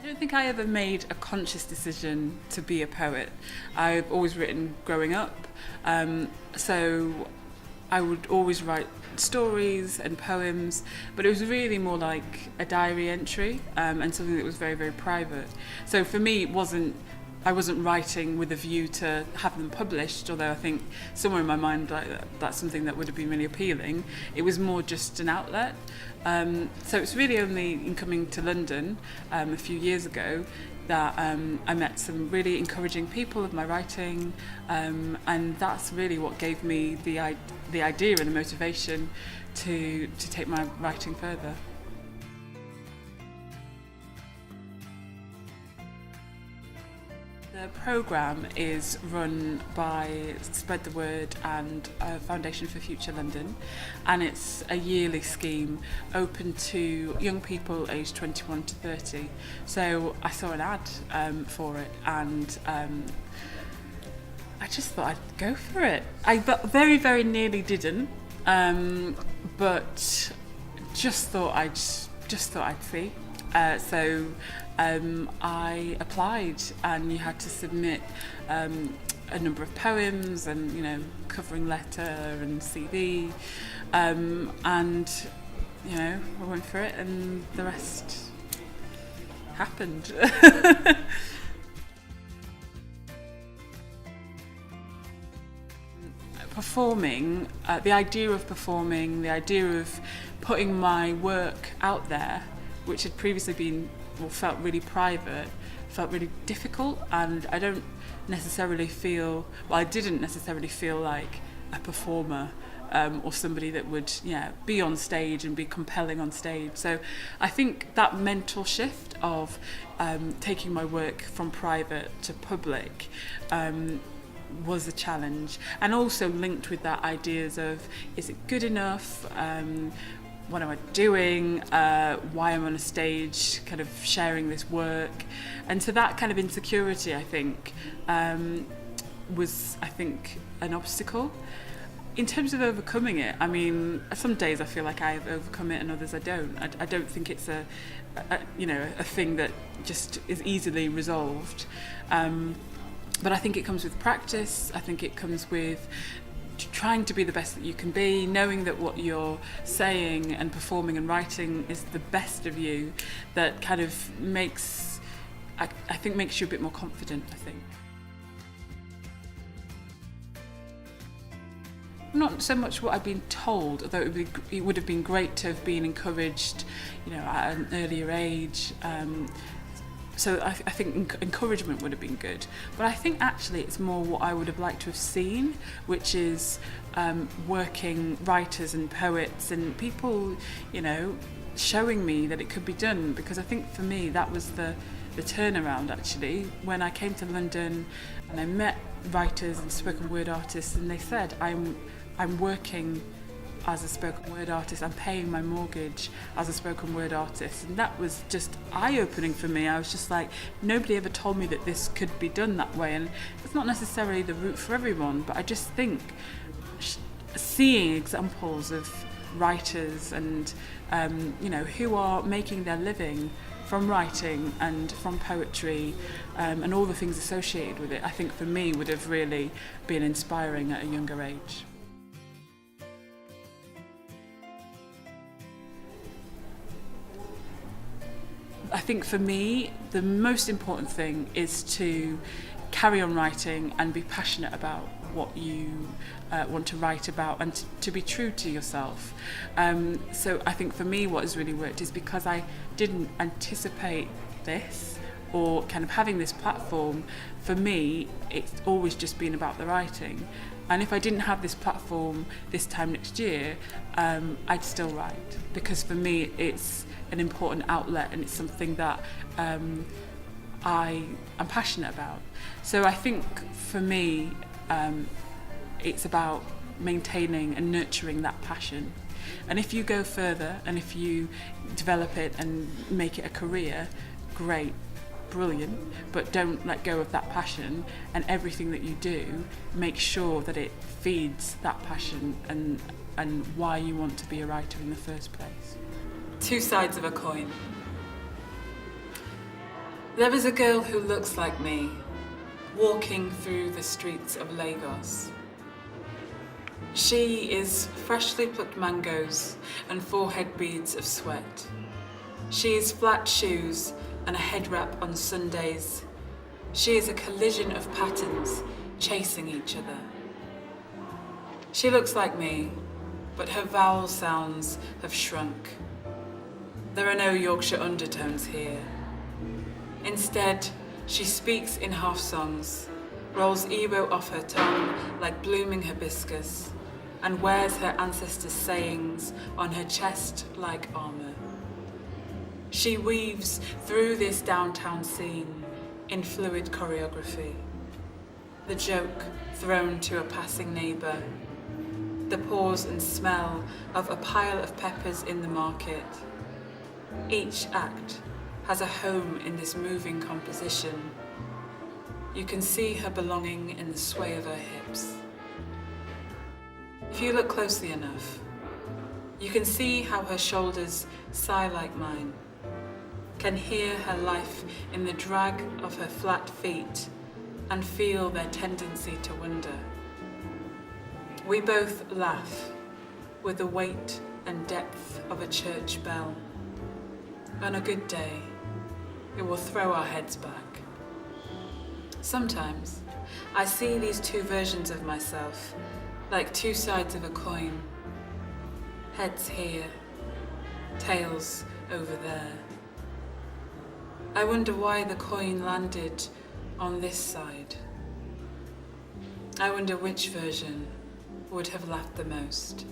don't think I ever made a conscious decision to be a poet. I've always written growing up, so I would always write stories and poems, but it was really more like a diary entry and something that was very, very private. So for me, I wasn't writing with a view to have them published, although I think somewhere in my mind that's something that would have been really appealing. It was more just an outlet. So it's really only in coming to London a few years ago that I met some really encouraging people of my writing, and that's really what gave me the idea and the motivation to take my writing further. The programme is run by Spread the Word and Foundation for Future London, and it's a yearly scheme open to young people aged 21 to 30. So I saw an ad for it, and I just thought I'd go for it. I very, very nearly didn't, but just thought I'd see. So I applied, and you had to submit a number of poems and covering letter and CV, and I went for it, and the rest happened. Performing, the idea of performing, the idea of putting my work out there, which had previously been felt really private, felt really difficult, and I didn't necessarily feel like a performer or somebody that would be on stage and be compelling on stage. So I think that mental shift of taking my work from private to public was a challenge, and also linked with that ideas of, is it good enough? What am I doing? Why am I on a stage kind of sharing this work? And so that kind of insecurity, I think, was an obstacle. In terms of overcoming it, I mean, some days I feel like I have overcome it and others I don't. I don't think it's a thing that just is easily resolved. But I think it comes with practice. I think it comes with trying to be the best that you can be, knowing that what you're saying and performing and writing is the best of you, that kind of makes you a bit more confident, I think. Not so much what I've been told, although it would have been great to have been encouraged, at an earlier age. So I think encouragement would have been good. But I think actually it's more what I would have liked to have seen, which is working writers and poets and people, showing me that it could be done. Because I think for me that was the turnaround, actually. When I came to London and I met writers and spoken word artists, and they said, I'm working as a spoken word artist, I'm paying my mortgage as a spoken word artist, and that was just eye-opening for me. I was just like, nobody ever told me that this could be done that way, and it's not necessarily the route for everyone, but I just think seeing examples of writers and who are making their living from writing and from poetry and all the things associated with it, I think for me would have really been inspiring at a younger age. I think for me, the most important thing is to carry on writing and be passionate about what you want to write about, and to be true to yourself. So I think for me what has really worked is because I didn't anticipate this or kind of having this platform. For me, it's always just been about the writing. And if I didn't have this platform this time next year, I'd still write, because for me it's an important outlet and it's something that I'm passionate about. So I think for me it's about maintaining and nurturing that passion. And if you go further and if you develop it and make it a career, great, brilliant, but don't let go of that passion, and everything that you do, make sure that it feeds that passion and why you want to be a writer in the first place. Two sides of a coin. There is a girl who looks like me, walking through the streets of Lagos. She is freshly plucked mangoes and forehead beads of sweat. She is flat shoes and a head wrap on Sundays. She is a collision of patterns chasing each other. She looks like me, but her vowel sounds have shrunk. There are no Yorkshire undertones here. Instead, she speaks in half songs, rolls Igbo off her tongue like blooming hibiscus, and wears her ancestors' sayings on her chest like armour. She weaves through this downtown scene in fluid choreography. The joke thrown to a passing neighbour, the pause and smell of a pile of peppers in the market. Each act has a home in this moving composition. You can see her belonging in the sway of her hips. If you look closely enough, you can see how her shoulders sigh like mine, can hear her life in the drag of her flat feet and feel their tendency to wonder. We both laugh with the weight and depth of a church bell. On a good day, it will throw our heads back. Sometimes I see these two versions of myself like two sides of a coin. Heads here, tails over there. I wonder why the coin landed on this side. I wonder which version would have laughed the most.